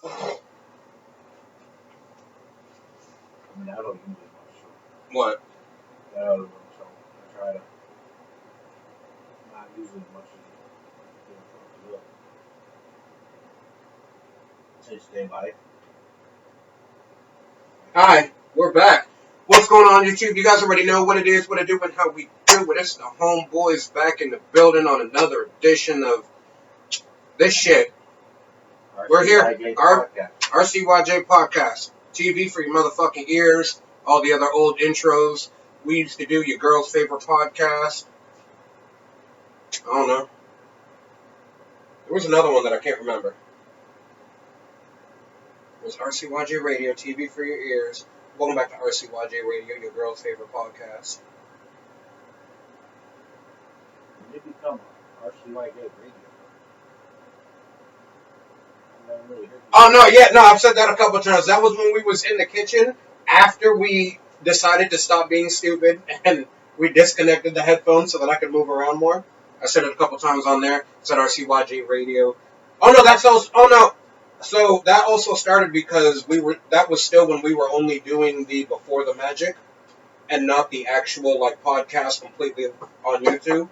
I mean, I don't use it much. So What? that other one, so I try to not use it as much as it fucks it up. Say stay by. Hi, we're back. What's going on YouTube? You guys already know what it is, what I do, and how we do it. It's the homeboys back in the building on another edition of this shit. We're here. Our RCYJ podcast. TV for your motherfucking ears. All the other old intros. We used to do your girl's favorite podcast. I don't know. There was another one that I can't remember. It was RCYJ Radio, TV for your ears. Welcome back to RCYJ Radio, your girl's favorite podcast. When did it become RCYJ Radio? Really oh, no, yeah, no, I've said that a couple of times. That was when we was in the kitchen after we decided to stop being stupid and we disconnected the headphones so that I could move around more. I said it a couple times on there. I said RCYJ Radio. Oh, no, that's also, oh, no. So that also started because that was still when we were only doing the Before the Magic and not the actual, like, podcast completely on YouTube.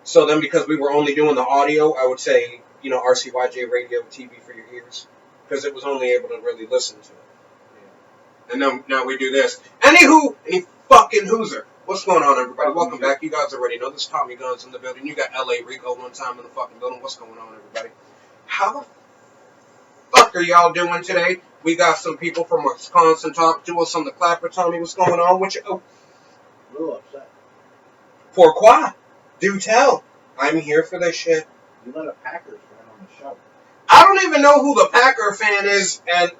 So then because we were only doing the audio, I would say, you know, RCYJ Radio, TV for your ears. Because it was only able to really listen to it. Yeah. And then now we do this. Anywho, any fucking hooser. What's going on, everybody? Welcome back. You guys already know this is Tommy Guns in the building. You got LA Rico one time in the fucking building. What's going on, everybody? How the fuck are y'all doing today? We got some people from Wisconsin talking to us on the clapper. Tommy, what's going on with you? Oh. A little upset. Pourquoi? Do tell. I'm here for this shit. You let a Packers fan on the show. I don't even know who the Packer fan is, and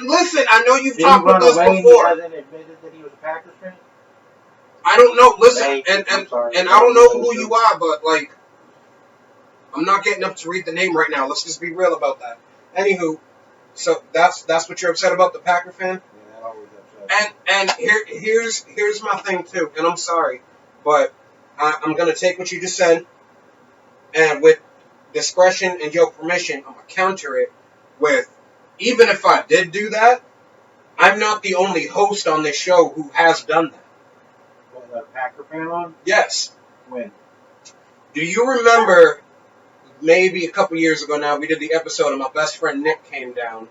listen, I know you've talked with us before. He hasn't admitted that he was a Packers fan? I don't know. Listen, and I don't know who you are, but like, I'm not getting up to read the name right now. Let's just be real about that. Anywho, so that's what you're upset about, the Packer fan? Yeah, that always upset. And here's my thing too, and I'm sorry, but I'm gonna take what you just said, and with discretion and your permission, I'm gonna counter it with, even if I did do that, I'm not the only host on this show who has done that. What, that Packer fan on? Yes. When? Do you remember, maybe a couple years ago now, we did the episode and my best friend Nick came down,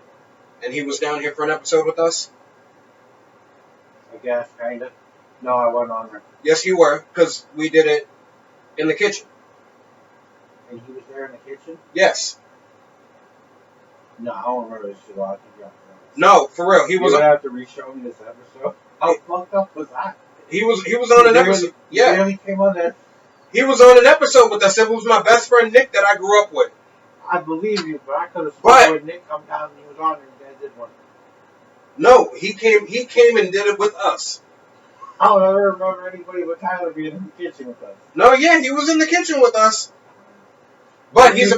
and he was down here for an episode with us? I guess, kind of. No, I wasn't on there. Yes, you were, because we did it in the kitchen. And he was there in the kitchen? Yes. No, I don't remember this shit. I think you No, for real. You would have to re-show me this episode. How fucked up was that? He was on an episode. Yeah. He really came on that. He was on an episode with us. It was my best friend Nick that I grew up with. I believe you, but I could have sworn when Nick come down and he was on there, you guys did one. No, he came and did it with us. I don't ever remember anybody but Tyler being in the kitchen with us. No, yeah, he was in the kitchen with us. But he's a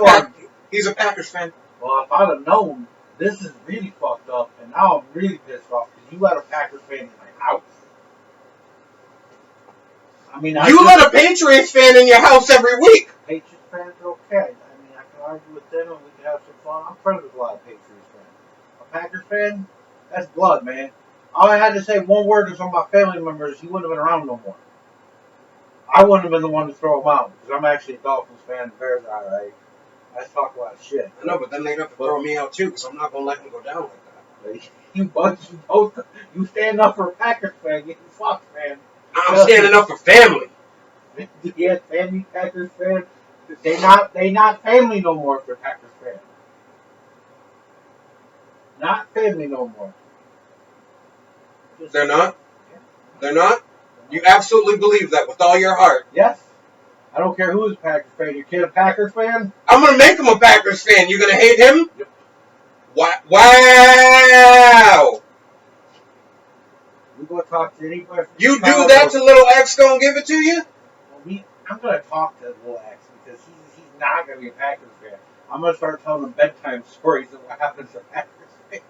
Packers fan. Well, if I'd have known, this is really fucked up, and now I'm really pissed off because you let a Packers fan in my house. I mean, you let a Patriots fan in your house every week. Patriots fans are okay. I mean, I can argue with them and we can have some fun. I'm friends with a lot of Patriots fans. A Packers fan, that's blood, man. All I had to say one word to some of my family members, he wouldn't have been around no more. I wouldn't have been the one to throw him out because I'm actually a Dolphins fan. The Bears are alright. I talk a lot of shit. I know, but then they'd have to throw me out too because I'm not gonna let him go down like that. You stand up for a Packers fan, get fucked, man. I'm standing up for family. Yeah, family Packers fan. They not family no more if they're Packers fan. Not family no more. They're not? They're not? You absolutely believe that with all your heart? Yes. I don't care who is a Packers fan. Your kid a Packers fan? I'm going to make him a Packers fan. You going to hate him? Yep. Wow. You going to talk to anybody? You do that to little X going to give it to you? Well, I'm going to talk to little X because he's not going to be a Packers fan. I'm going to start telling him bedtime stories of what happens to Packers fans.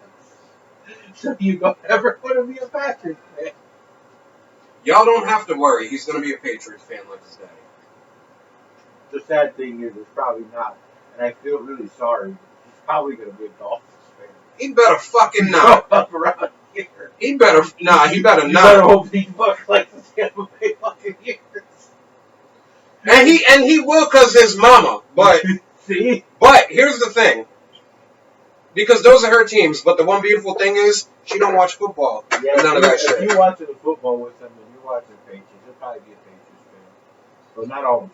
So you don't ever want to be a Packers fan. Y'all don't have to worry. He's going to be a Patriots fan like his daddy. The sad thing is, it's probably not. And I feel really sorry. He's probably going to be a Dolphins He better fucking not. Up around here. He better he better You better not. hope he fucking like the Tampa Bay Buccaneers. And he will cause his mama. But See? here's the thing. Because those are her teams, but the one beautiful thing is she don't watch football. Yeah, None of that shit. If you watching the football with him and you watching Patriots, you'll probably be a Patriots fan. But not always.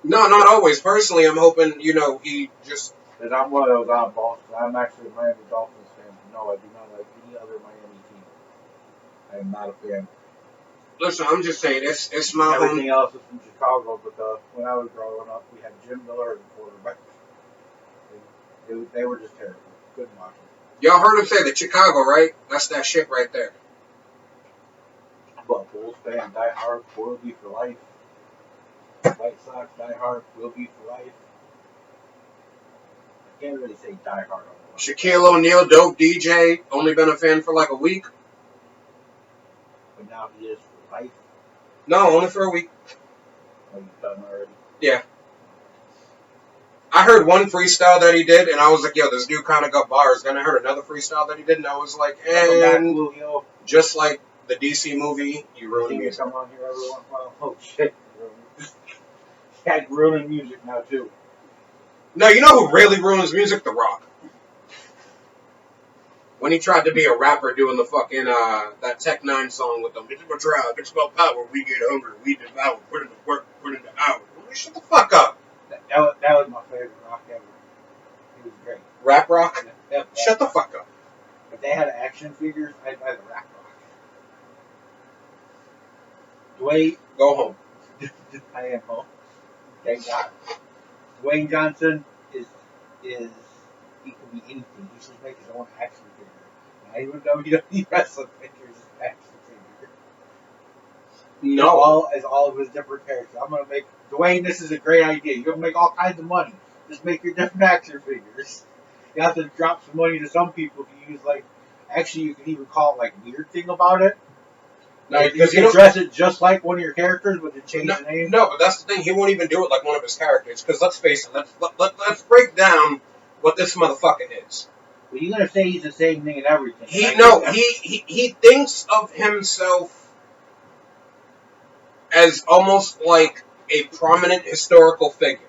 No, not always. Personally, I'm hoping, he just... Because I'm one of those oddballs. I'm actually a Miami Dolphins fan. No, I do not like any other Miami team. I am not a fan. Listen, I'm just saying, it's my Everything else is from Chicago, but when I was growing up, we had Jim Miller as a quarterback. They were just terrible. Couldn't watch them. Y'all heard him say that Chicago, right? That's that shit right there. But Bulls fan, die hard, will be for life. White Sox, die hard, will be for life. I can't really say die hard on the Shaquille O'Neal, dope DJ, only been a fan for like a week. But now he is for life. No, only for a week. Oh, you've done already? Yeah. I heard one freestyle that he did, and I was like, yo, this dude kind of got bars. Then I heard another freestyle that he did, and I was like, and just like the DC movie, you ruined music. Come on here every once in a while. Oh, shit. He's ruining music now, too. No, you know who really ruins music? The Rock. When he tried to be a rapper doing the fucking, that Tech 9 song with them. It's about tribe, it's about power, we get hungry, we devour, put in the work, put in the hour. Shut the fuck up. That was my favorite Rock ever. He was great. Rap Rock? Yep. Shut the fuck up. If they had action figures, I'd buy the Rap Rock. Dwayne. Go home. I am home. Thank God. Dwayne Johnson is he can be anything. He should make his own action figure. Not even WWE wrestling figures, his action figure. No. As all of his different characters. I'm gonna make Dwayne. This is a great idea. You're gonna make all kinds of money. Just make your different action figures. You have to drop some money to some people to use Actually, you can even call it weird thing about it. No, because you can dress it just like one of your characters, but then change the name. No, but that's the thing. He won't even do it like one of his characters. Because let's face it. Let's break down what this motherfucker is. Well, you're gonna say he's the same thing and everything. He thinks of himself as almost like a prominent historical figure.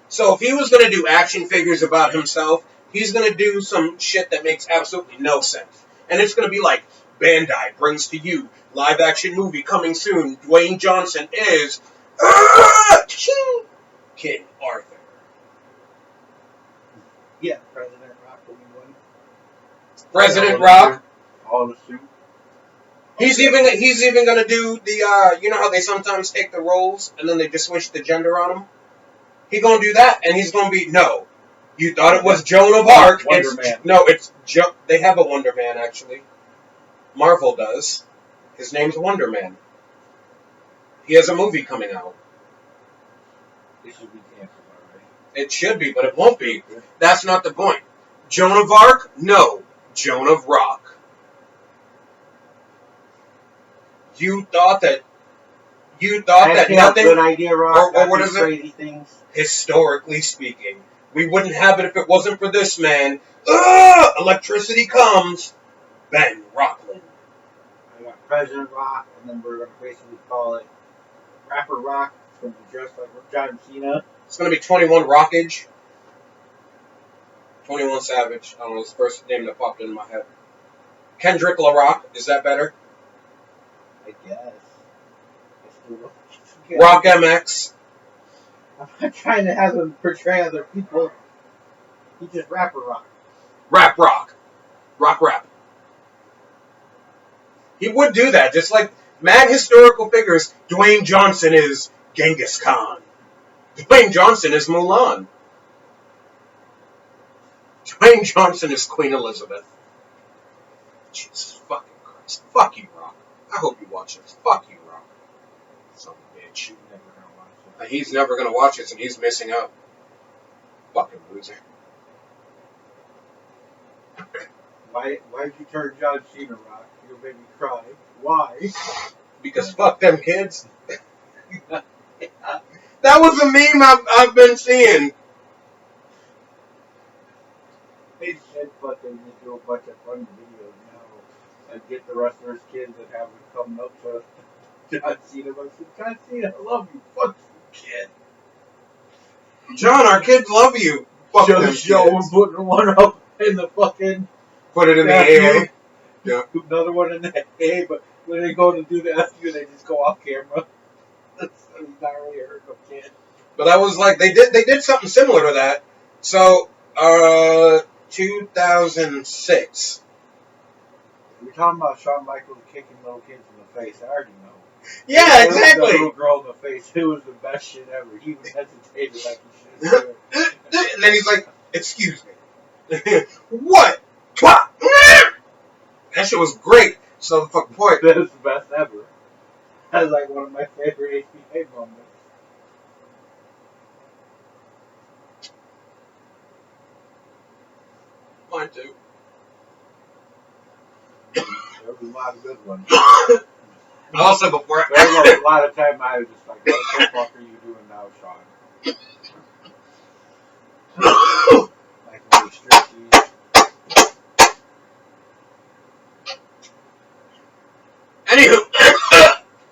So if he was going to do action figures about himself, he's going to do some shit that makes absolutely no sense. And it's going to be like, Bandai brings to you live action movie coming soon. Dwayne Johnson is King Arthur. Yeah, President Rock will be one. President Rock. All the suit. He's even gonna do the you know how they sometimes take the roles and then they just switch the gender on them? He gonna do that, and he's gonna be, no, you thought it was Joan of Arc. Wonder Man. No, they have a Wonder Man, actually. Marvel does. His name's Wonder Man. He has a movie coming out. It should be canceled already. It should be, but it won't be. That's not the point. Joan of Arc? No. Joan of Rock. You thought that nothing, good idea, Rock. or what is it? Crazy things. Historically speaking, we wouldn't have it if it wasn't for this man. Electricity comes. Ben Rockland. I got President Rock, and then we're gonna basically call it Rapper Rock. It's gonna be just like John Cena. It's gonna be 21 Rockage. 21 Savage. I don't know, it's the first name that popped into my head. Kendrick LaRock. Is that better? I guess. Rock MX. I'm not trying to have him portray other people. He's just Rapper Rock. Rap Rock. Rock Rap. He would do that, just like mad historical figures. Dwayne Johnson is Genghis Khan. Dwayne Johnson is Mulan. Dwayne Johnson is Queen Elizabeth. Jesus fucking Christ. Fuck you, Rock. I hope you watch this. Fuck you, Rock. Son of a bitch. Never gonna watch it. He's never gonna watch this, and he's missing out. Fucking loser. Why'd you turn John Cena, Rock? You made me cry. Why? Because fuck them kids. That was a meme I've been seeing. They said fucking just do a bunch of fun videos now and get the rest of his kids that haven't come up to John Cena. I said, John Cena, I love you. Fuck you, kid. John, our kids love you. Fuck them Joe, we're kids. putting one up in the fucking Put it in the FU. AA. Yeah. Another one in the AA, but when they go to do the FU, they just go off camera. So he's not really hurting no kid. But that was like they did something similar to that. So 2006. You're talking about Shawn Michaels kicking little kids in the face. I already know. Yeah, The exactly. little girl in the face. It was the best shit ever. He even hesitated like he should. And then he's like, "Excuse me." What? That shit was great. So the fucking point. That was the best ever. That was like one of my favorite HBA moments. Mine too. There was a lot of good ones. Also, before There was a lot of time I was just like, what the fuck are you doing now, Sean? Like really strictly. Anywho,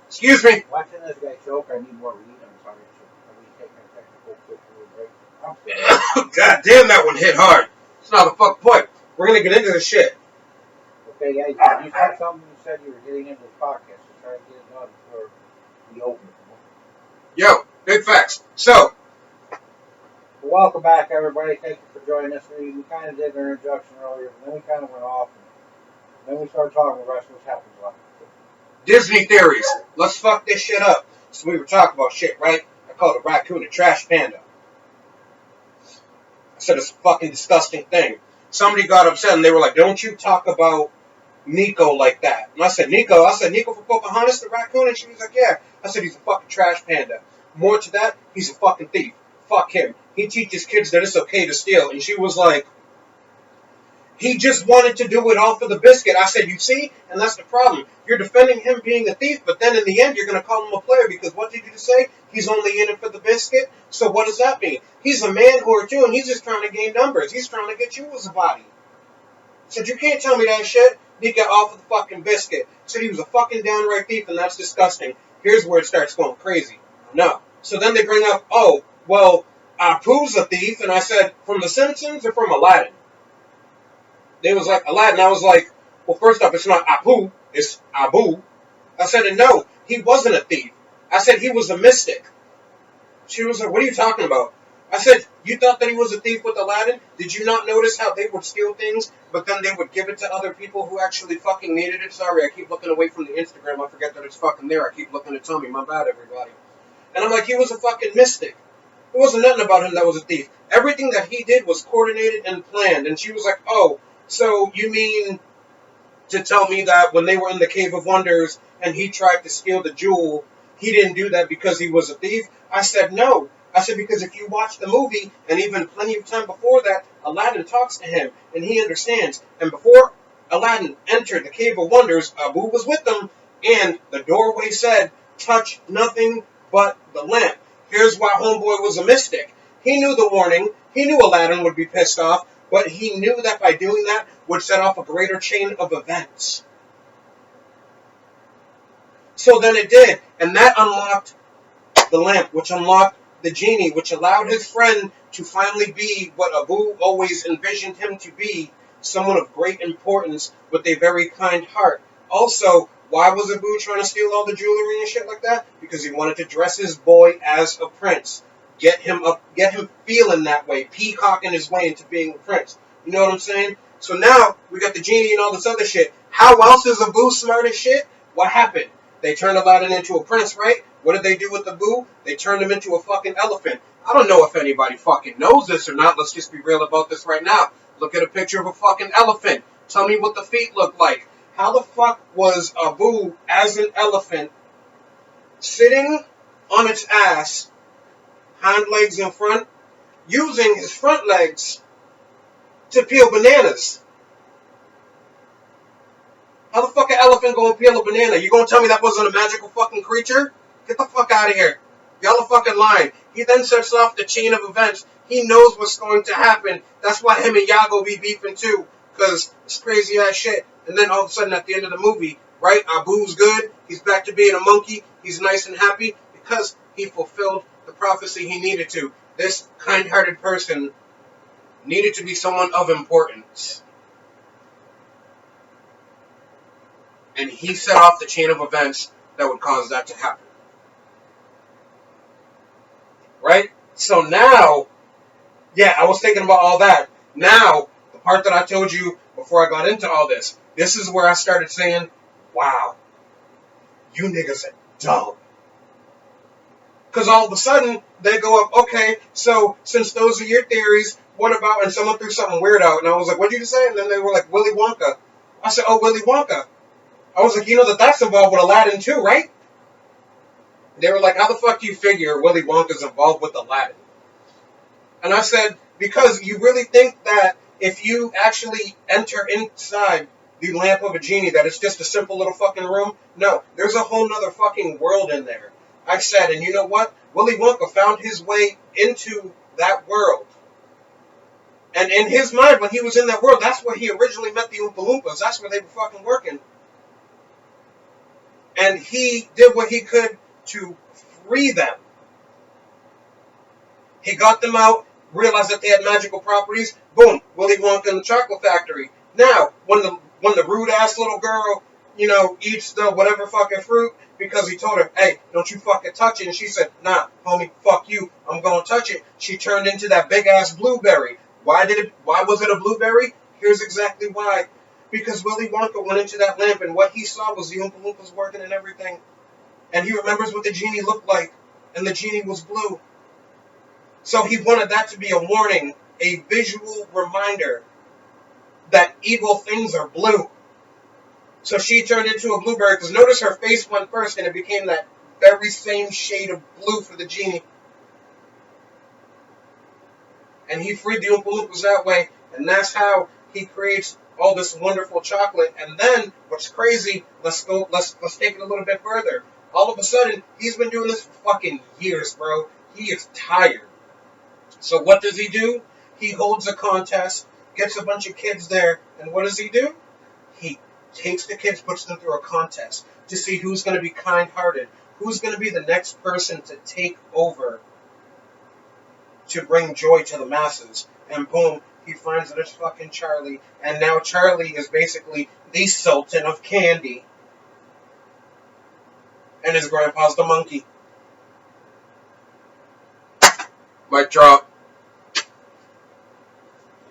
excuse me. Watching this guy choke, I need more weed. I'm sorry. Are we taking a technical quick little break? I'm sorry. God damn, that one hit hard. It's not the fuck point. We're gonna get into this shit. Okay, guys, you said something. You said you were getting into the podcast, so try to get it done before we open. Yo, big facts. So, Well, welcome back, everybody. Thank you for joining us. We kind of did an introduction earlier, but then we kind of went off. And then we started talking the rest of what's happened left. Disney theories. Let's fuck this shit up. So we were talking about shit, right? I called a raccoon a trash panda. I said it's a fucking disgusting thing. Somebody got upset and they were like, don't you talk about Nico like that. And I said, Nico for Pocahontas, the raccoon? And she was like, yeah. I said, he's a fucking trash panda. More to that, he's a fucking thief. Fuck him. He teaches kids that it's okay to steal. And she was like, he just wanted to do it all for the biscuit. I said, you see? And that's the problem. You're defending him being a thief, but then in the end, you're going to call him a player because what did you just say? He's only in it for the biscuit? So what does that mean? He's a man whore too, and he's just trying to gain numbers. He's trying to get you as a body. I said, you can't tell me that shit. He got off of the fucking biscuit. I said he was a fucking downright thief, and that's disgusting. Here's where it starts going crazy. No. So then they bring up, oh, well, Apu's a thief, and I said, from The Simpsons or from Aladdin? They was like, Aladdin. I was like, well, first off, it's not Apu, it's Abu. I said, and no, he wasn't a thief. I said he was a mystic. She was like, what are you talking about? I said, you thought that he was a thief with Aladdin? Did you not notice how they would steal things, but then they would give it to other people who actually fucking needed it? Sorry, I keep looking away from the Instagram. I forget that it's fucking there. I keep looking at Tommy. My bad, everybody. And I'm like, he was a fucking mystic. There wasn't nothing about him that was a thief. Everything that he did was coordinated and planned. And she was like, oh, so you mean to tell me that when they were in the Cave of Wonders and he tried to steal the jewel, he didn't do that because he was a thief? I said, no. I said, because if you watch the movie, and even plenty of time before that, Aladdin talks to him, and he understands. And before Aladdin entered the Cave of Wonders, Abu was with them, and the doorway said, touch nothing but the lamp. Here's why Homeboy was a mystic. He knew the warning. He knew Aladdin would be pissed off, but he knew that by doing that would set off a greater chain of events. So then it did, and that unlocked the lamp, which unlocked the genie, which allowed his friend to finally be what Abu always envisioned him to be, someone of great importance with a very kind heart. Also, why was Abu trying to steal all the jewelry and shit like that? Because he wanted to dress his boy as a prince. Get him feeling that way, peacocking his way into being a prince. You know what I'm saying? So now, we got the genie and all this other shit. How else is Abu smart as shit? What happened? They turned Aladdin into a prince, right? What did they do with Abu? They turned him into a fucking elephant. I don't know if anybody fucking knows this or not. Let's just be real about this right now. Look at a picture of a fucking elephant. Tell me what the feet look like. How the fuck was Abu, as an elephant, sitting on its ass, hind legs in front, using his front legs to peel bananas? How the fuck an elephant gonna peel a banana? You gonna tell me that wasn't a magical fucking creature? Get the fuck out of here. Y'all are fucking lying. He then sets off the chain of events. He knows what's going to happen. That's why him and Yago be beefing too, because it's crazy ass shit. And then all of a sudden at the end of the movie, right, Abu's good. He's back to being a monkey. He's nice and happy because he fulfilled the prophecy he needed to. This kind-hearted person needed to be someone of importance. And he set off the chain of events that would cause that to happen. Right? So now, yeah, I was thinking about all that. Now, the part that I told you before I got into all this is where I started saying, wow, you niggas are dumb. Because all of a sudden, they go up, okay, so since those are your theories, what about, and someone threw something weird out, and I was like, what'd you say? And then they were like, Willy Wonka. I said, oh, Willy Wonka. I was like, you know that's involved with Aladdin too, right? They were like, how the fuck do you figure Willy Wonka's involved with Aladdin? And I said, because you really think that if you actually enter inside the lamp of a genie, that it's just a simple little fucking room? No, there's a whole nother fucking world in there. I said, and you know what? Willy Wonka found his way into that world. And in his mind, when he was in that world, that's where he originally met the Oompa Loompas. That's where they were fucking working. And he did what he could to free them. He got them out, realized that they had magical properties. Boom, Willy Wonka and the Chocolate Factory. Now, when the rude ass little girl, eats the whatever fucking fruit because he told her, hey, don't you fucking touch it. And she said, nah, homie, fuck you. I'm gonna touch it. She turned into that big ass blueberry. Why was it a blueberry? Here's exactly why. Because Willy Wonka went into that lamp and what he saw was the Oompa Loompas working and everything. And he remembers what the genie looked like. And the genie was blue. So he wanted that to be a warning, a visual reminder that evil things are blue. So she turned into a blueberry, because notice her face went first and it became that very same shade of blue for the genie. And he freed the Oompa Loompas that way. And that's how he creates all this wonderful chocolate. And then, what's crazy, let's take it a little bit further. All of a sudden, he's been doing this for fucking years, bro. He is tired. So what does he do? He holds a contest, gets a bunch of kids there, and what does he do? He takes the kids, puts them through a contest to see who's going to be kind-hearted, who's going to be the next person to take over to bring joy to the masses. And boom, he finds that it's fucking Charlie. And now Charlie is basically the Sultan of candy. And his grandpa's the monkey. Mic drop.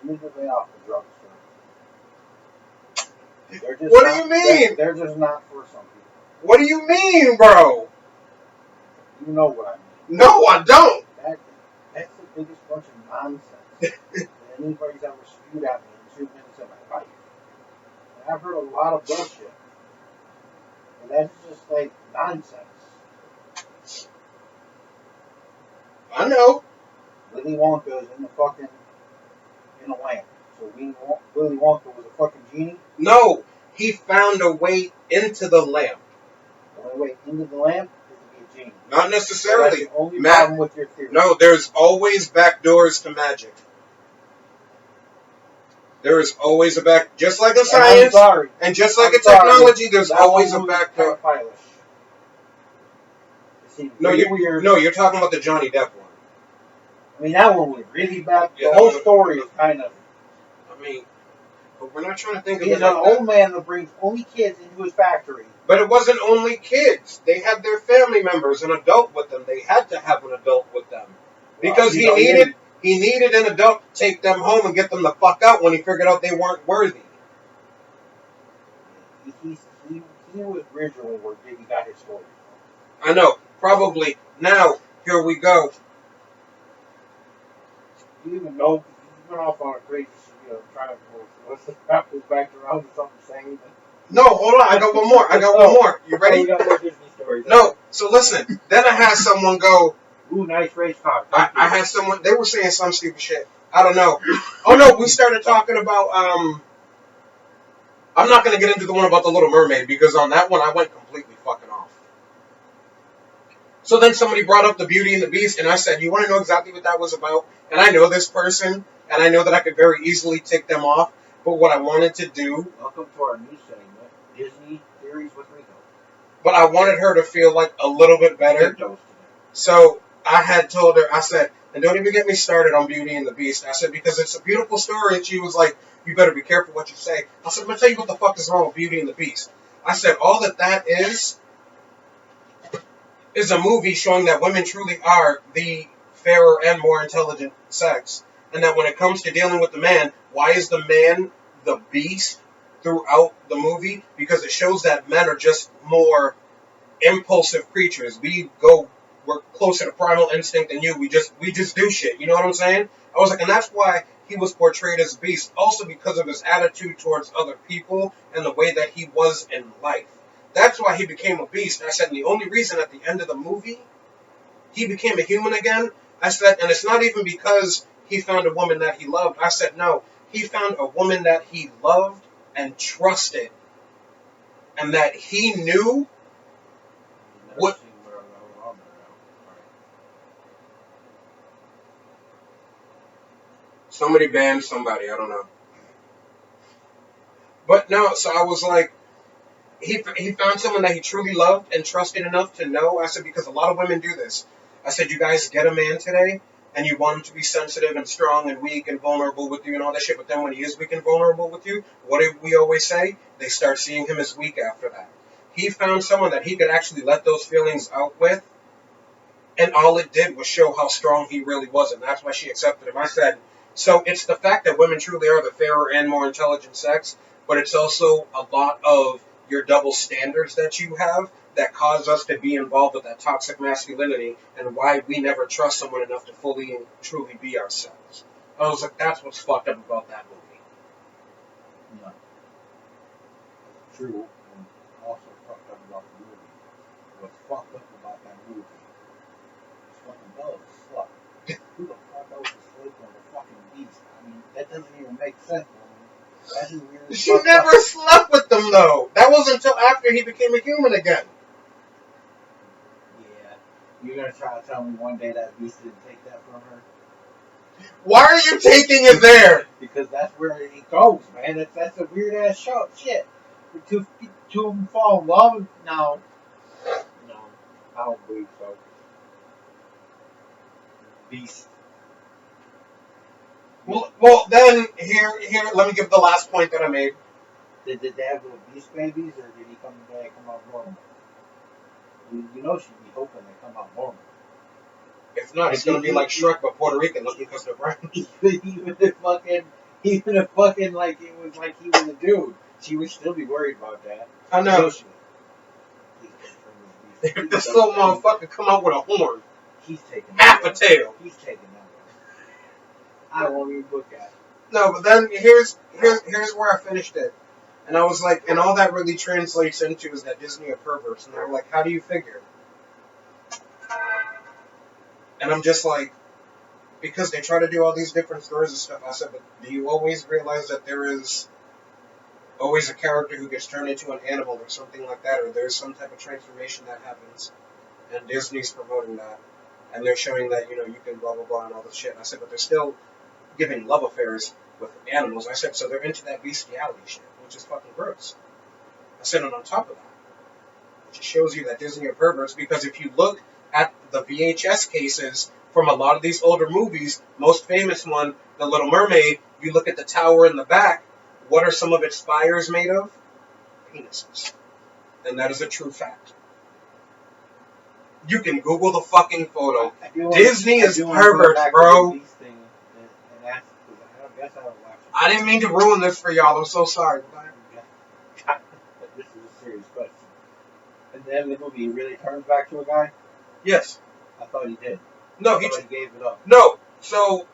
Immediately off the drugs. What do you mean? They're just not for some people. What do you mean, bro? You know what I mean. No, I don't. That's the biggest bunch of nonsense that anybody's ever spewed at me in 2 minutes of my life. And I've heard a lot of bullshit. And that's just like nonsense. I know. Willy Wonka is in a lamp. So Willy Wonka was a fucking genie? No, he found a way into the lamp. The only way into the lamp is to be a genie. Not necessarily. So that's the only problem with your theory. No, there's always back doors to magic. There is always a back, just like in science, and just like in technology, there's always a back door. No, you're talking about the Johnny Depp one. I mean, that one was really bad. The whole story is kind of... I mean, but we're not trying to think of it He's an old man that brings only kids into his factory. But it wasn't only kids. They had their family members, an adult with them. They had to have an adult with them. Because he needed an adult to take them home and get them the fuck out when he figured out they weren't worthy. He was originally where Diddy got his story from. I know. Probably. Now, here we go. You even know he went off on a crazy trying to what's the crap goes back around to something saying. No, hold on. I got one more. You ready? We got more Disney stories. No. So listen. Then I had someone go, ooh, nice race car. I had someone, they were saying some stupid shit. I don't know. Oh no, we started talking about, I'm not going to get into the one about the Little Mermaid because on that one I went completely fucking off. So then somebody brought up the Beauty and the Beast, and I said, you want to know exactly what that was about? And I know this person, and I know that I could very easily tick them off. But what I wanted to do, Welcome to our new segment, Disney Theories with Rico. but I wanted her to feel like a little bit better. Big dose today. So I had told her, I said, and don't even get me started on Beauty and the Beast. I said, because it's a beautiful story, and she was like, you better be careful what you say. I said, I'm going to tell you what the fuck is wrong with Beauty and the Beast. I said, all that is a movie showing that women truly are the fairer and more intelligent sex. And that when it comes to dealing with the man, why is the man the beast throughout the movie? Because it shows that men are just more impulsive creatures. We're closer to primal instinct than you. We just do shit. You know what I'm saying? I was like, and that's why he was portrayed as a beast. Also because of his attitude towards other people and the way that he was in life. That's why he became a beast. I said, and the only reason at the end of the movie he became a human again, I said, and it's not even because he found a woman that he loved. I said, no, he found a woman that he loved and trusted, and that he knew what. Somebody banned somebody, I don't know. But no, so I was like, he found someone that he truly loved and trusted enough to know. I said, because a lot of women do this. I said, you guys get a man today, and you want him to be sensitive and strong and weak and vulnerable with you and all that shit, but then when he is weak and vulnerable with you, what do we always say? They start seeing him as weak after that. He found someone that he could actually let those feelings out with, and all it did was show how strong he really was, and that's why she accepted him. I said, so it's the fact that women truly are the fairer and more intelligent sex, but it's also a lot of your double standards that you have that cause us to be involved with that toxic masculinity, and why we never trust someone enough to fully and truly be ourselves. I was like, that's what's fucked up about that movie. No. True, and also fucked up about the movie. What's fucked up about that movie is fucking Bella's a slut. Who the fuck else is sleeping with a fucking beast? I mean, that doesn't even make sense, man. That's just weird. She never slept with them, though. That wasn't until after he became a human again. Yeah. You're gonna try to tell me one day that beast didn't take that from her? Why are you taking it there? Because that's where it goes, man. That's a weird ass show. Shit. Two of them fall in love. No, I don't believe so. Beast. Well, then here. Let me give the last point that I made. Did they have little beast babies, or did he come out normal? You know she'd be hoping they come out normal. If not, it's going to be like Shrek, but Puerto Rican, looking because they're brown. even if fucking like it was like he was a dude, she would still be worried about that. I know. If this little motherfucker come out with a horn, he's taking half a tail. He's taking that one. I won't even look at it. No, but then here's where I finished it. And I was like, and all that really translates into is that Disney are perverts. And they're like, how do you figure? And I'm just like, because they try to do all these different stories and stuff. I said, but do you always realize that there is always a character who gets turned into an animal or something like that, or there's some type of transformation that happens, and Disney's promoting that, and they're showing that, you can blah, blah, blah, and all this shit. And I said, but they're still giving love affairs with animals. I said, so they're into that bestiality shit, which is fucking gross. I said, and on top of that, it just shows you that Disney are perverts, because if you look at the VHS cases from a lot of these older movies, most famous one, The Little Mermaid, you look at the tower in the back, what are some of its spires made of? Penises. And that is a true fact. You can Google the fucking photo. Disney is perverts, bro. I didn't mean to ruin this for y'all. I'm so sorry. This is a serious question. At the end of the movie, he really turns back to a guy? Yes. I thought he did. No, he gave it up. No. So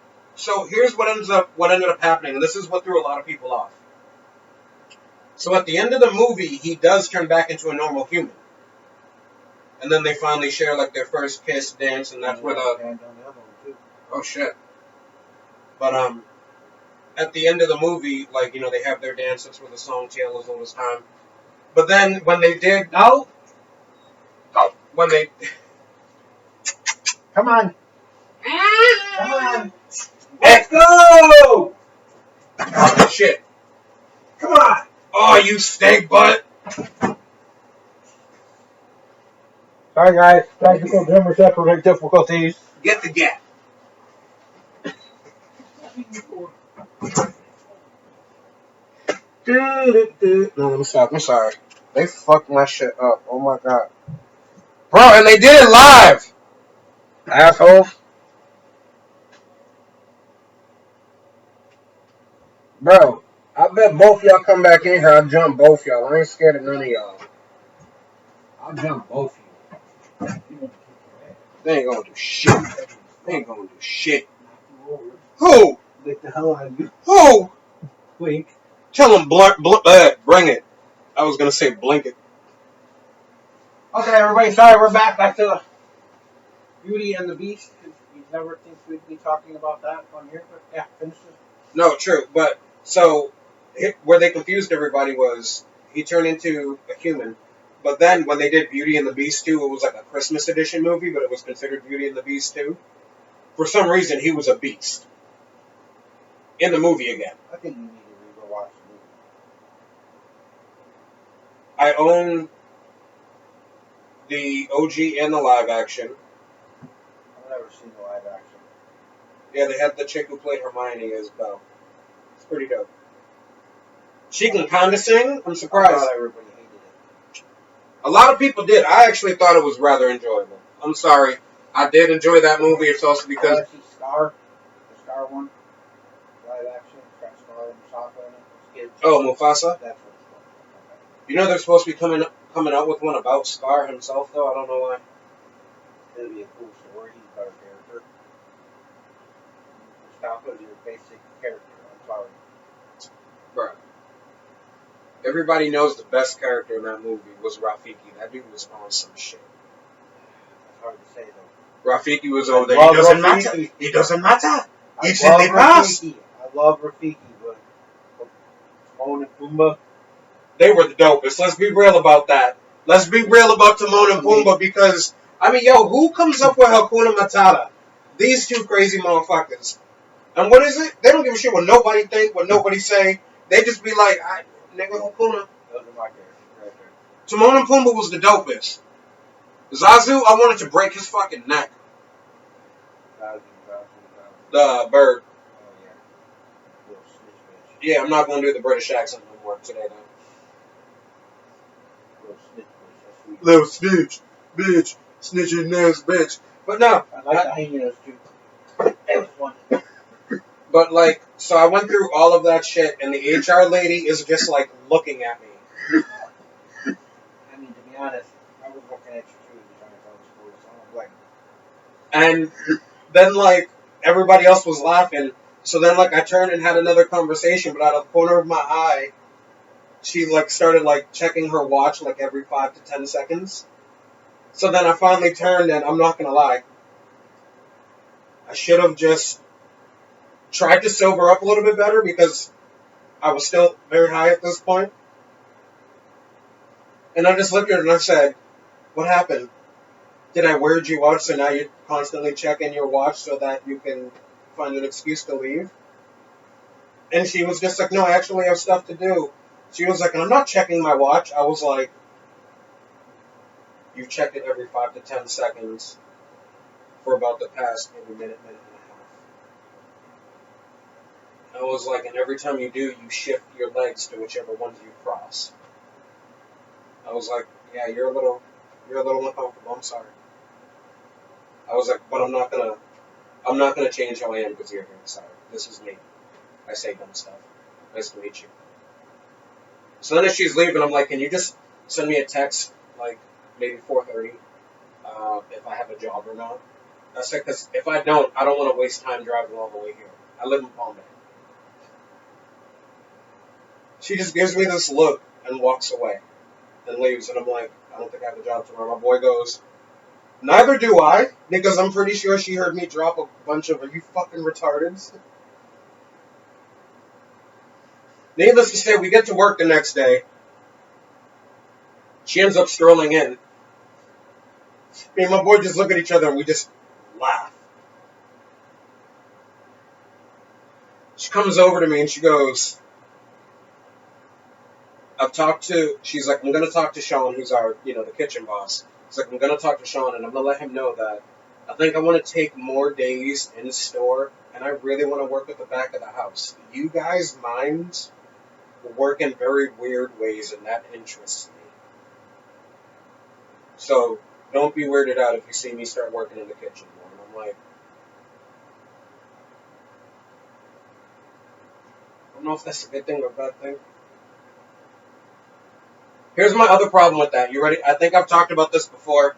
here's what ended up happening, and this is what threw a lot of people off. So at the end of the movie, he does turn back into a normal human. And then they finally share like their first kiss dance, and that's where the oh shit. But at the end of the movie, like, they have their dance. That's where the song "Tale as Old as Time." But then when they did when they Come on. Come on. Let's go! Oh, shit. Come on. Oh, you steak butt. Sorry, guys. Technical difficulties. Get the gap. No, let me stop. I'm sorry. They fucked my shit up. Oh my god. Bro, and they did it live. Assholes. Bro, I bet both y'all come back in here. I'll jump both y'all. I ain't scared of none of y'all. I'll jump both of you. They ain't gonna do shit. They ain't gonna do shit. Who? Lick the hell out of you. Who? Blink. Tell them bring it. I was gonna say blink it. Okay, everybody. Sorry, we're back to Beauty and the Beast. You never think we'd be talking about that on here, but yeah, finish it. No, true. But so where they confused everybody was he turned into a human. But then when they did Beauty and the Beast 2, it was like a Christmas edition movie, but it was considered Beauty and the Beast 2. For some reason, he was a beast in the movie again. I think you need to re-watch the movie. I own the OG and the live action. I've never seen the live action. Yeah, they had the chick who played Hermione as Belle. It's pretty dope. She can kind of sing. I'm surprised. I thought everybody hated it. A lot of people did. I actually thought it was rather enjoyable. I'm sorry. I did enjoy that movie. It's also because... I want to see Scar. The Scar one. Live action. It's got Scar and Sokka in it. Oh, Mufasa? That's what it's called. You know they're supposed to be coming out with one about Scar himself, though? I don't know why. It'll be a cool story. He's a better character. Sokka's your basic character. I'm sorry. Bro. Everybody knows the best character in that movie was Rafiki. That dude was on some shit. That's hard to say, though. Rafiki was over there. He doesn't matter. He doesn't matter. It's in the past. I love Rafiki, but Timon and Pumbaa. They were the dopest. Let's be real about that. Let's be real about Timon and Pumbaa because, I mean, yo, who comes up with Hakuna Matata? These two crazy motherfuckers. And what is it? They don't give a shit what nobody think, what nobody say. They just be like, nigga, Hakuna. Those are my characters right there. Timon and Pumbaa was the dopest. Zazu, I wanted to break his fucking neck. Zazu. The bird. Oh, yeah. Little snitch bitch. Yeah, I'm not going to do the British accent no more today, though. Little snitch bitch. Little snitch. Bitch. Snitching ass bitch. But no. I like the hyenas, too. It was fun. But, like, so I went through all of that shit, and the HR lady is just, like, looking at me. I mean, to be honest, I was looking at you, too, trying to tell the story, so I'm like... And then, like, everybody else was laughing. So then, like, I turned and had another conversation, but out of the corner of my eye, she, like, started, like, checking her watch, like, every 5 to 10 seconds. So then I finally turned, and I'm not gonna lie. I should have just tried to sober up a little bit better because I was still very high at this point. And I just looked at her and I said, what happened? Did I weird you out so now you're constantly checking your watch so that you can find an excuse to leave? And she was just like, no, I actually have stuff to do. She was like, I'm not checking my watch. I was like, you checked it every 5 to 10 seconds for about the past maybe minute and a half. I was like, and every time you do, you shift your legs to whichever ones you cross. I was like, yeah, you're a little uncomfortable. I'm sorry. I was like, but I'm not gonna change how I am because you're here. Sorry, this is me. I say dumb stuff. Nice to meet you. So then as she's leaving, I'm like, can you just send me a text, like maybe 4:30, if I have a job or not? I said, because if I don't want to waste time driving all the way here. I live in Palm Bay. She just gives me this look and walks away and leaves, and I'm like, I don't think I have a job tomorrow. My boy goes, neither do I, because I'm pretty sure she heard me drop a bunch of, are you fucking retarded? Needless to say, we get to work the next day. She ends up strolling in. Me and my boy just look at each other and we just laugh. She comes over to me and she goes, she's like, I'm going to talk to Sean, who's our, the kitchen boss. She's like, I'm going to talk to Sean and I'm going to let him know that I think I want to take more days in store and I really want to work at the back of the house. You guys' minds work in very weird ways and that interests me. So don't be weirded out if you see me start working in the kitchen more. And I'm like, I don't know if that's a good thing or a bad thing. Here's my other problem with that. You ready? I think I've talked about this before.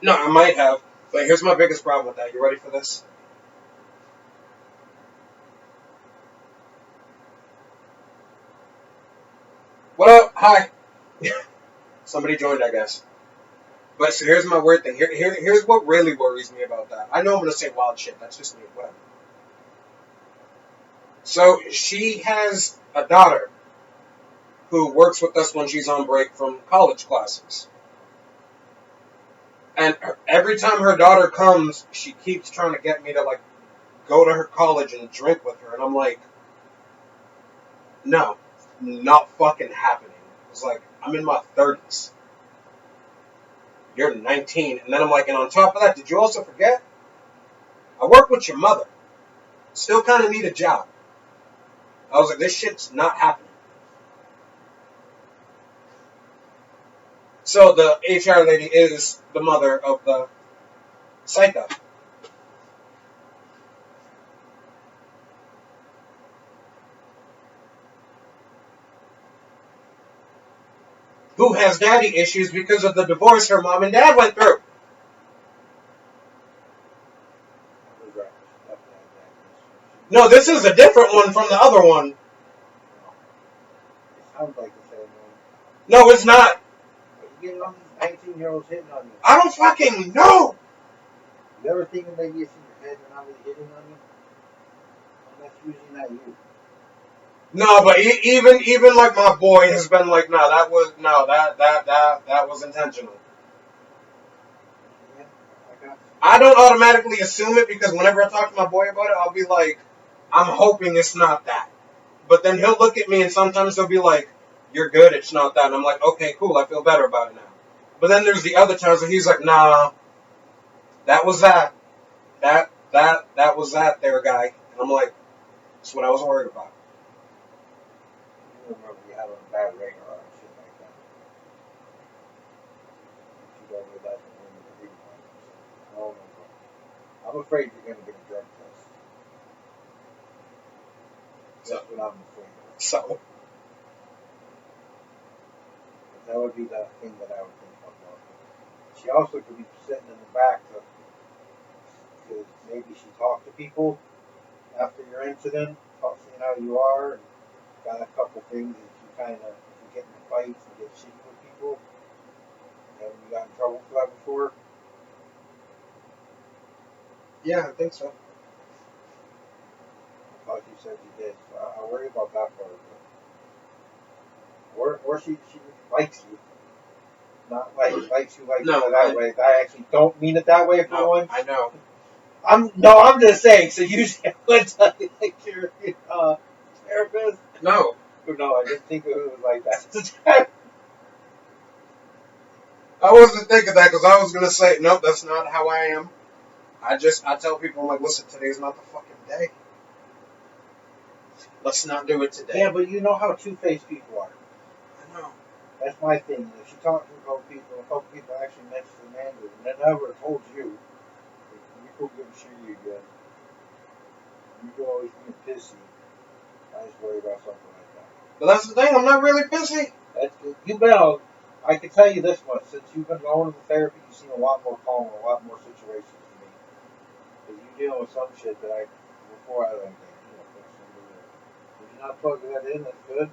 No, I might have. But here's my biggest problem with that. You ready for this? What up? Hi. Somebody joined, I guess. But so here's my weird thing. Here's what really worries me about that. I know I'm going to say wild shit. That's just me. Whatever. So she has a daughter who works with us when she's on break from college classes. And every time her daughter comes, she keeps trying to get me to, like, go to her college and drink with her. And I'm like, no, not fucking happening. It's like, I'm in my 30s. You're 19. And then I'm like, and on top of that, did you also forget? I work with your mother. Still kind of need a job. I was like, this shit's not happening. So the HR lady is the mother of the psycho. Who has daddy issues because of the divorce her mom and dad went through. No, this is a different one from the other one. It sounds like the same one. No, it's not. You get on these 19-year-olds hitting on you. I don't fucking know. You ever thinking maybe it's in your head they're not really hitting on you? Well, that's usually not you. No, but even like my boy has been like, that was intentional. Yeah, I got you. I don't automatically assume it because whenever I talk to my boy about it, I'll be like, I'm hoping it's not that. But then he'll look at me and sometimes he'll be like, you're good, it's not that. And I'm like, okay, cool, I feel better about it now. But then there's the other times where he's like, nah, that was that. That was that there, guy. And I'm like, that's what I was worried about. You remember you having a bad radar and shit like that. You don't really like the women to read about it. Oh, no. I'm afraid you're going to get a drug test. That's what I'm afraid of. So. That would be the thing that I would think about. She also could be sitting in the back because maybe she talked to people after your incident, seeing how you are, and got a couple things that you kind of get in fights and get shitty with people. Haven't you got in trouble for that before? Yeah, I think so. I thought you said you did. So I worry about that part of it. Or she likes you. Not like likes you like that way. I actually don't mean it that way for once. I know. I'm just saying. So usually I would tell you like your therapist. No. No, I didn't think it was like that. I wasn't thinking that because I was going to say, nope, that's not how I am. I tell people, I'm like, listen, today's not the fucking day. Let's not do it today. Yeah, but you know how two-faced people are. I know. That's my thing. If she talked to a couple people actually mentioned the manager, and they never told you, you go get shit again. You go always being pissy. I just worry about something like that. But that's the thing, I'm not really pissy. That's good. You better. I can tell you this much: since you've been going to the therapy, you've seen a lot more calm, a lot more situations than me. Because you deal with some shit that before I like that. If you're not plugging that in, that's good.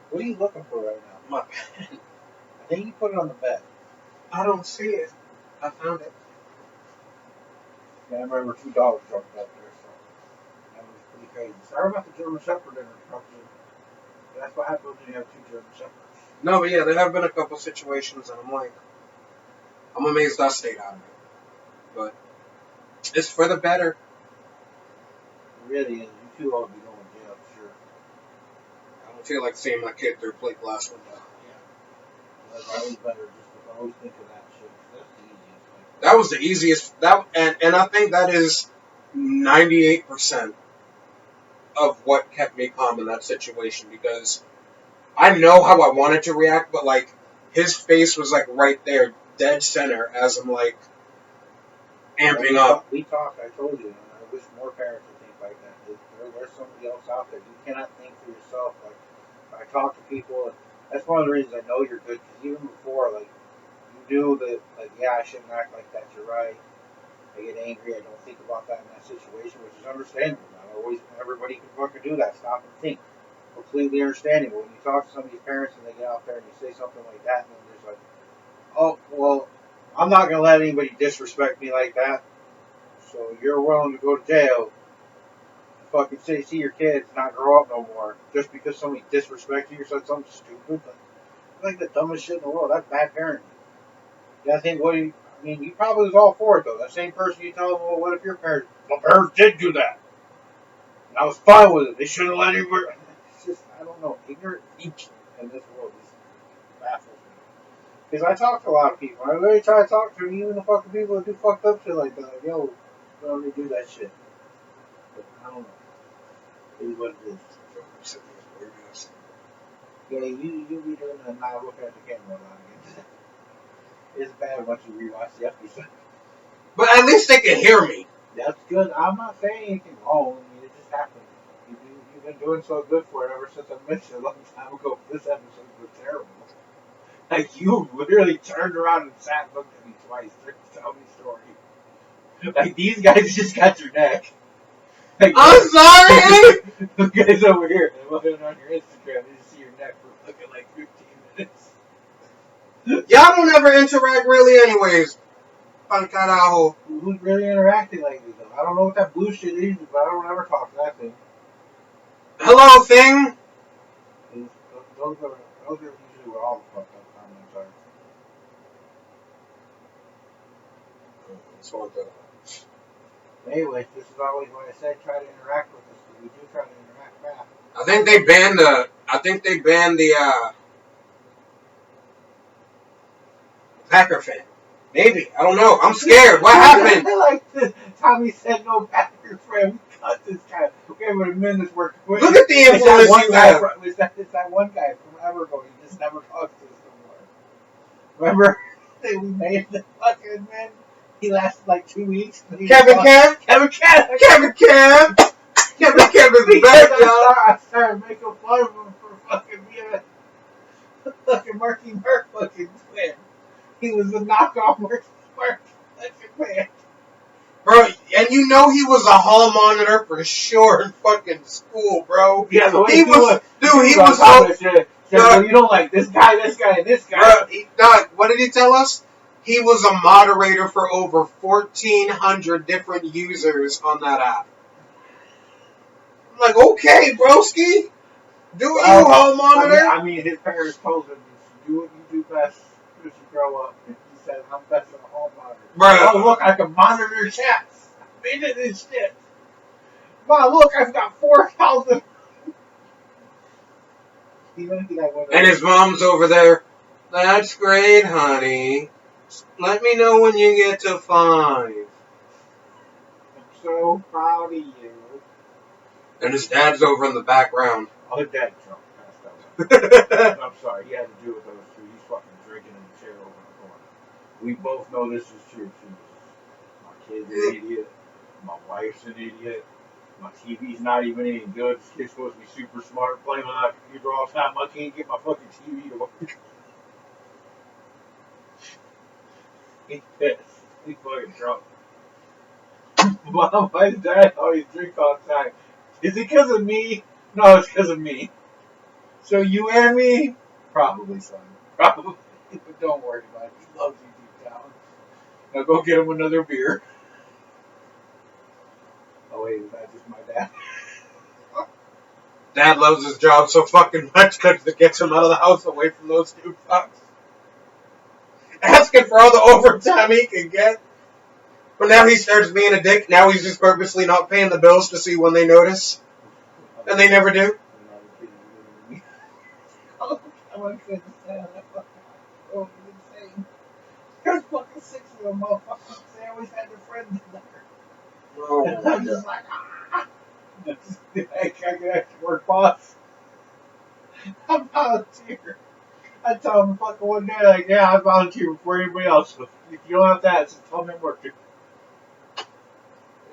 What are you looking for right now? My pen. I think you put it on the bed. I don't see it. I found it. Yeah, I remember 2 dogs jumped up there, so that was pretty crazy. Sorry about the German Shepherd interruption. That's what happens when you have 2 German Shepherds. No, but yeah, there have been a couple situations, and I'm like, I'm amazed I stayed out of it. But It's for the better. It really is. You two ought to be going to jail for sure. I don't feel like seeing my kid through a plate glass window. Yeah. That's always better. Just to always think of that shit. That's the easiest. Like, That was the easiest. And I think that is 98% of what kept me calm in that situation, because I know how I wanted to react, but like his face was like right there, dead center, as I'm like amping up. We talked. I told you. I wish more parents would think like that. There's somebody else out there. You cannot think for yourself. Like I talk to people. That's one of the reasons I know you're good. Because even before, like you knew that, like yeah, I shouldn't act like that. You're right. I get angry. I don't think about that in that situation, which is understandable. Not always everybody can fucking do that. Stop and think. Completely understandable. When you talk to some of these parents and they get out there and you say something like that, and then there's like, oh well, I'm not gonna let anybody disrespect me like that. So you're willing to go to jail to fucking see your kids not grow up no more just because somebody disrespected you or said something stupid? Like the dumbest shit in the world. That's bad parenting. Yeah, I think I mean, you probably was all for it though. That same person you tell them, well, what if your parents? My parents did do that. And I was fine with it. They shouldn't let anybody. It's just, I don't know, ignorant people in this world just baffles me. Because I talk to a lot of people. I really try to talk to even the fucking people that do fucked up shit like that. Like, yo, don't really do that shit. But I don't know. It is what it is. Yeah, you be doing that not looking at the camera a lot again. It's bad once you rewatch the episode. But at least they can hear me. That's good. I'm not saying anything wrong. I mean, it just happened. You've been doing so good for it ever since I missed it a long time ago. This episode was terrible. Like, you literally turned around and sat and looked at me twice to tell me a story. Like, these guys just got your neck. Like, I'm sorry! the guys over here, they're looking on your Instagram, they just see your neck for fucking like 15 minutes. Y'all don't ever interact really anyways. Pal carajo. Who's really interacting like this, though? I don't know what that blue shit is, but I don't ever talk to that thing. Hello, thing. Those are usually where all the fucked up comments are. Anyway, this is always what I said, try to interact with us, because we do try to interact back. I think they banned the Packer fan. Maybe. I don't know. I'm scared. What happened? Like Tommy said, no Packer fan. We cut this guy. Okay, but a minute's worth of Look at the influence you have. It's that one guy from Evergo. He just never talks to us no more. Remember? We made the fucking man. He lasted like 2 weeks. Kevin Camp? Kevin Camp! Kevin Camp! Kevin Camp is back, y'all. I started making fun of him for fucking being a fucking Marky Mark fucking twin. He was a knockoff Marky Mark fucking man. Bro, and you know he was a hall monitor for sure in fucking school, bro. Yeah, the way he was so... So you don't like this guy, and this guy. Bro, what did he tell us? He was a moderator for over 1,400 different users on that app. I'm like, okay, broski. Do you, hall monitor? I mean, his parents told him, do what you do best as you grow up. And he said, I'm best at a hall monitor. Bro. Oh, look, I can monitor chats. I made it this shit. Wow, look, I've got 4,000. And his mom's over there. That's great, honey. Let me know when you get to 5. I'm so proud of you. And his dad's over in the background. Oh, his dad passed out. I'm sorry, he had to do with those two. He's fucking drinking in the chair over the corner. We both know this is true. My kid's an idiot. My wife's an idiot. My TV's not even any good. This kid's supposed to be super smart, playing on that computer all the time. I can't get my fucking TV to work. He's pissed. He's fucking drunk. Mom, my dad always drink all the time. Is it because of me? No, it's because of me. So you and me? Probably, son. Probably. But don't worry about it. He loves you deep down. Now go get him another beer. Oh wait, is that just my dad? Dad loves his job so fucking much because it gets him out of the house away from those two fucks. Asking for all the overtime he can get. But now he starts being a dick. Now he's just purposely not paying the bills to see when they notice. And they never do. Oh, I want to say that fucking oh, insane. There's fucking 6 of them motherfuckers. They always had their friends in there. Oh. And I'm just like, ah. I can't get extra work, boss. I'm volunteer. I tell him fucking one day, like, yeah, I volunteer before anybody else. If you don't have that, just tell me I'm working.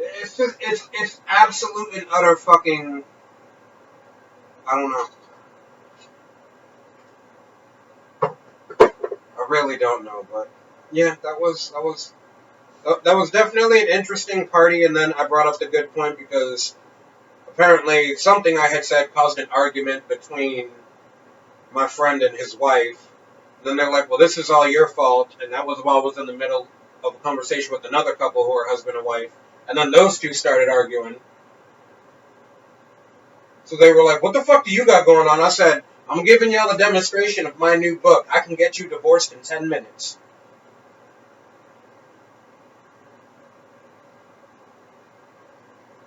It's just, it's absolute and utter fucking, I don't know. I really don't know, but yeah, that was definitely an interesting party. And then I brought up the good point because apparently something I had said caused an argument between my friend and his wife. And then they're like, well, this is all your fault. And that was while I was in the middle of a conversation with another couple who are husband and wife. And then those two started arguing. So they were like, what the fuck do you got going on? I said, I'm giving y'all a demonstration of my new book. I can get you divorced in 10 minutes.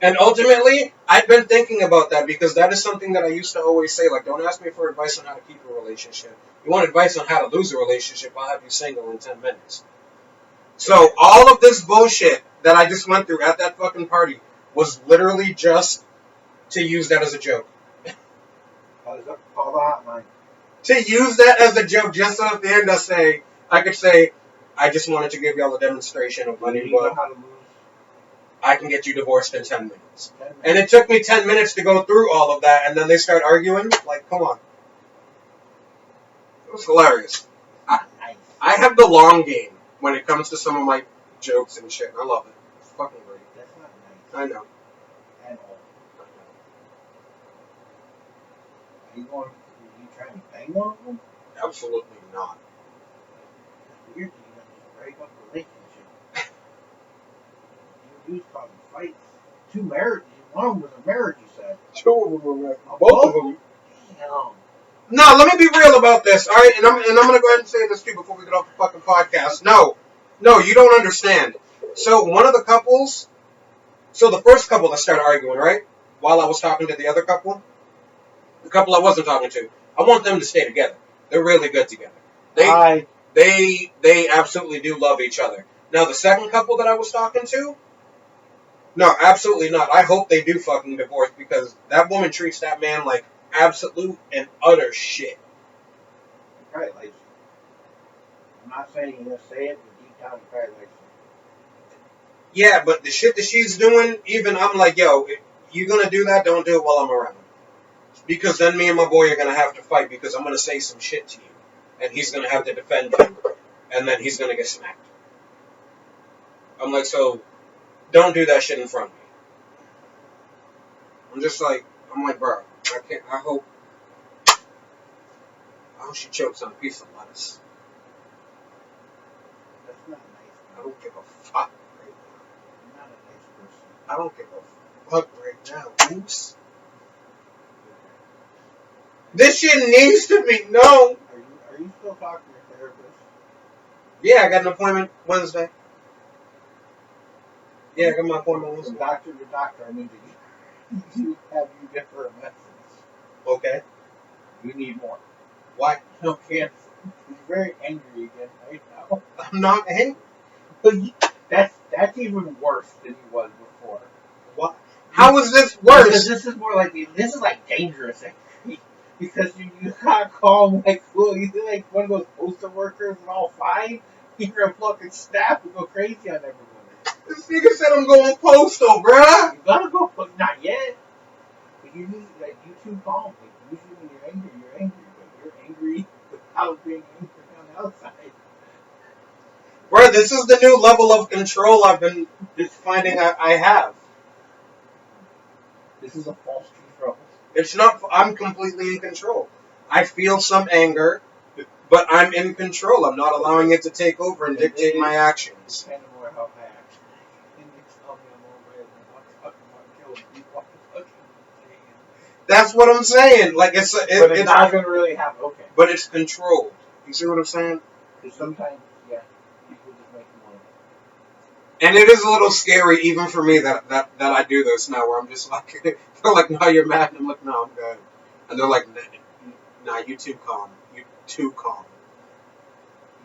And ultimately, I've been thinking about that because that is something that I used to always say, like, don't ask me for advice on how to keep a relationship. You want advice on how to lose a relationship, I'll have you single in 10 minutes. So all of this bullshit that I just went through at that fucking party was literally just to use that as a joke. Call the hotline. To use that as a joke, just so at the end I could say, I just wanted to give y'all a demonstration of my new book. How to lose. I can get you divorced in 10 minutes. And it took me 10 minutes to go through all of that, and then they start arguing. Like, come on. It was hilarious. I have the long game when it comes to some of my jokes and shit. I love it. It's fucking great. That's not nice. I know. At all. Are you trying to bang one of them? Absolutely not. That's weird. You have a break up relationship. You causing fights. 2 marriages. One of them was a marriage, you said. 2 of them were married. Both of them. Damn. No, let me be real about this, all right? And I'm going to go ahead and say this too before we get off the fucking podcast. No, you don't understand. So one of the couples, the first couple that started arguing, right? While I was talking to the other couple, the couple I wasn't talking to, I want them to stay together. They're really good together. They absolutely do love each other. Now the second couple that I was talking to, no, absolutely not. I hope they do fucking divorce because that woman treats that man like absolute and utter shit. Probably likes you. I'm not saying you're going to say it, but deep down you probably likes you. Yeah, but the shit that she's doing, even I'm like, yo, if you're going to do that, don't do it while I'm around. Because then me and my boy are going to have to fight because I'm going to say some shit to you. And he's going to have to defend you. And then he's going to get smacked. I'm like, so don't do that shit in front of me. I'm like, bro, I hope she chokes on a piece of lettuce. That's not nice. I don't give a fuck right now. You're not a nice person. I don't give a fuck right now. Oops. This shit needs to be known. Are you still talking to your therapist? Yeah, I got an appointment Wednesday. Yeah, I got my appointment Wednesday. From doctor to doctor, I need to you give her a message. Okay. You need more. Why? No cancer. He's very angry again right now. I'm not angry. That's even worse than he was before. What? How is this worse? Because this is more like this is like dangerous angry. Because you gotta call him like, well, you like one of those postal workers and all fine. You're a fucking staff and go crazy on everyone. This nigga said I'm going postal, bruh. You gotta go, but not yet. But you need you too calm. Like usually when you're angry, but you're angry without being angry on the outside. Bruh, this is the new level of control I've been just finding I have. This is a false control. It's not. I'm completely in control. I feel some anger, but I'm in control. I'm not allowing it to take over and dictate my actions. Kind of more how I act. And you tell me I'm over it and I'm talking about killing people. That's what I'm saying. Like but it's not going to really happen. Okay. But it's controlled. You see what I'm saying? Because sometimes, yeah, people just make you want And it is a little scary, even for me, that I do this now, where I'm just like, they're like, no, you're mad. And I'm like, no, I'm good. And they're like, nah, you too calm. You too calm.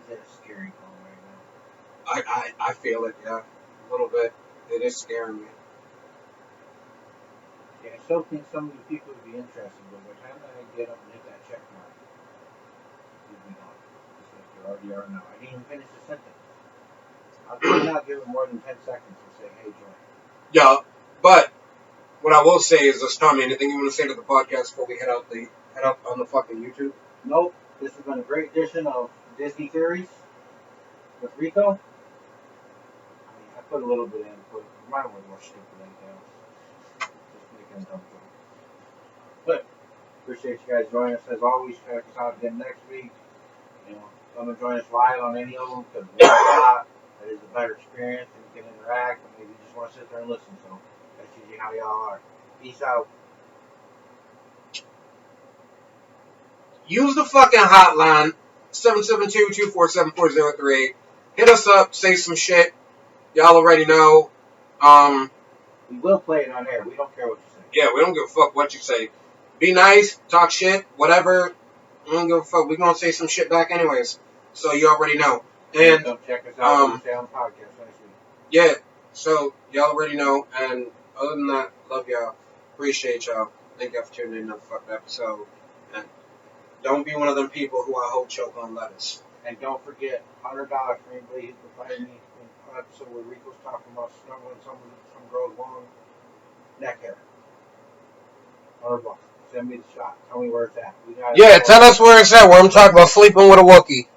He's at a scary calm right now. I feel it, yeah. A little bit. It is scaring me. Yeah, I still think some of the people would be interested, but by the time I get up and hit that check mark, you'd be gone. Just like you already are now. I didn't even finish the sentence. I'll probably not give it more than 10 seconds to say, hey, join. Yeah, but what I will say is this, Tommy, anything you want to say to the podcast before we head out on the fucking YouTube? Nope. This has been a great edition of Disney Theories with Rico. I mean, I put a little bit in, but mine was more stupid than anything else. Just making a dumb joke. But appreciate you guys joining us as always. Check us out again next week. You know, come and join us live on any of them because we're not. That is a better experience and you can interact. And maybe you just want to sit there and listen. So that's usually how y'all are. Peace out. Use the fucking hotline, 772-247-4038. Hit us up, say some shit. Y'all already know. We will play it on air. We don't care what you say. Yeah, we don't give a fuck what you say. Be nice, talk shit, whatever. We don't give a fuck. We're going to say some shit back anyways. So you already know. And come check us out on the podcast next week. Yeah, so y'all already know. And other than that, love y'all. Appreciate y'all. Thank y'all for tuning in to the fucking episode. And don't be one of them people who I hope choke on lettuce. And don't forget, $100 for anybody who provided me an episode where Rico's talking about snuggling some girl's long neck hair. $100. Send me the shot. Tell me where it's at. Yeah, tell us where it's at. Where I'm talking about sleeping with a Wookiee.